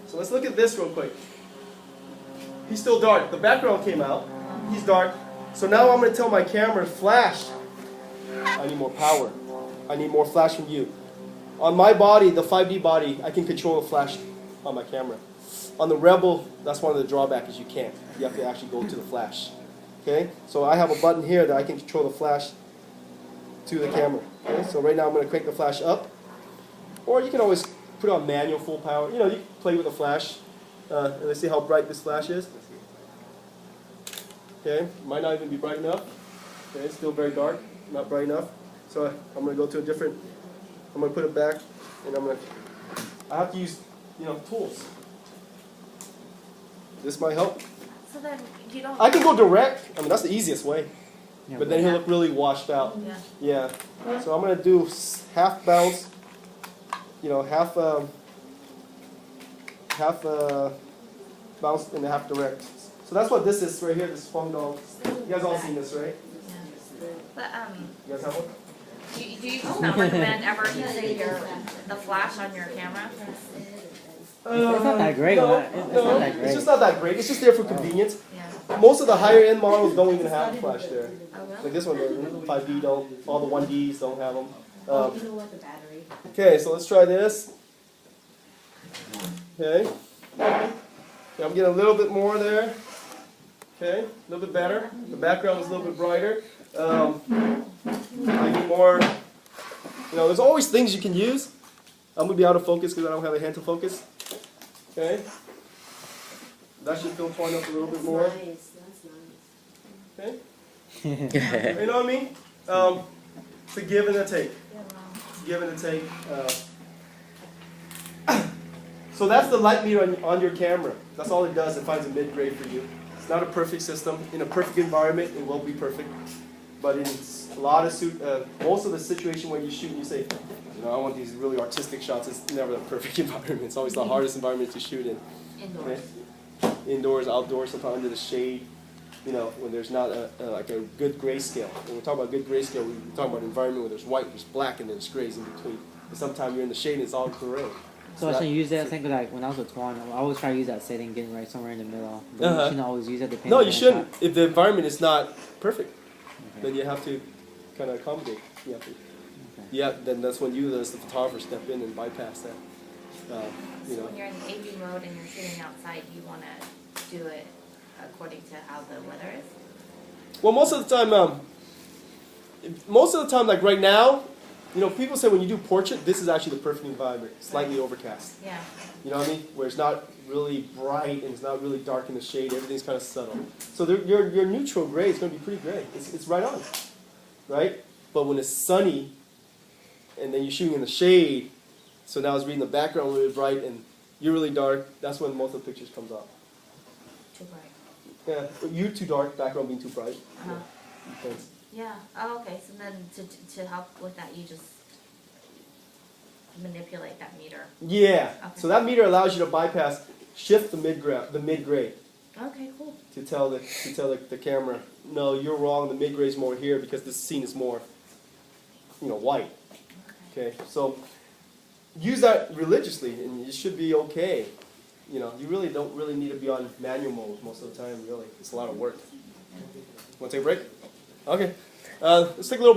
So let's look at this real quick. He's still dark. The background came out. He's dark. So now I'm going to tell my camera to flash. I need more power. I need more flash from you. On my body, the 5D body, I can control the flash on my camera. On the Rebel, that's one of the drawbacks is you can't. You have to actually go to the flash. Okay? So I have a button here that I can control the flash to the camera. Okay? So right now I'm going to crank the flash up. Or you can always put on manual full power. You know, you can play with the flash. And let's see how bright this flash is. Okay, might not even be bright enough. Okay, it's still very dark, not bright enough. So I'm going to go to a different, I'm going to put it back, and I have to use, tools. This might help. So then you don't... I can go direct. I mean, that's the easiest way. Yeah, But then he'll look really washed out. Yeah. Yeah. So I'm going to do half bounce, half bounce and half direct. So that's what this is right here, this Feng Dong. You guys all seen this, right? Yeah. But You guys have one? do you just not recommend ever using the flash on your camera? It's not that great. No, It's no, not that it's great. just not that great. It's just there for convenience. Yeah. Most of the higher end models don't even have a flash there. Oh, really? Like this one, the 5D don't. All the 1Ds don't have them. Okay, so let's try this. Okay. Okay, I'm getting a little bit more there. Okay, a little bit better. The background is a little bit brighter. I need more. There's always things you can use. I'm gonna be out of focus because I don't have a hand to focus. Okay. That should film point up a little bit more. Okay. You know what I mean? It's a give and a take. Give and a take. So that's the light meter on your camera. That's all it does. It finds a mid-grade for you. It's not a perfect system. In a perfect environment, it will be perfect. But in a lot of most of the situation where you shoot and you say, I want these really artistic shots, it's never the perfect environment. It's always the hardest environment to shoot in. Indoors. Okay? Indoors, outdoors, sometimes under the shade. When there's not like a good grayscale. When we talk about good grayscale, we're talking about an environment where there's white, there's black, and then there's grays in between. But sometimes you're in the shade and it's all gray. So I should use that. I think like when I was with Twan, I always try to use that setting, getting right somewhere in the middle. But you shouldn't always use it. Depending No, on you the shouldn't. shot. If the environment is not perfect, then you have to kind of accommodate. You have to. Yeah, then that's when you, as the photographer, step in and bypass that. So when you're in the AV mode and you're shooting outside, you want to do it according to how the weather is? Well, most of the time, like right now, people say when you do portrait, this is actually the perfect environment, slightly overcast. Yeah. You know what I mean? Where it's not really bright and it's not really dark in the shade. Everything's kind of subtle. So your neutral gray is going to be pretty gray. It's right on, right? But when it's sunny, and then you're shooting in the shade, so now it's reading the background really bright and you're really dark. That's when most of the pictures comes out. Too bright. Yeah, you too dark, background being too bright. Uh-huh. Depends. Yeah. Oh, okay. So then to help with that, you just manipulate that meter. Yeah. Okay. So that meter allows you to bypass, shift the mid grade. Okay. Cool. To tell the camera, no, you're wrong. The mid grade is more here because this scene is more, white. Okay. So use that religiously, and you should be okay. You really don't need to be on manual mode most of the time. Really, it's a lot of work. Want to take a break? Okay. Let's take a little.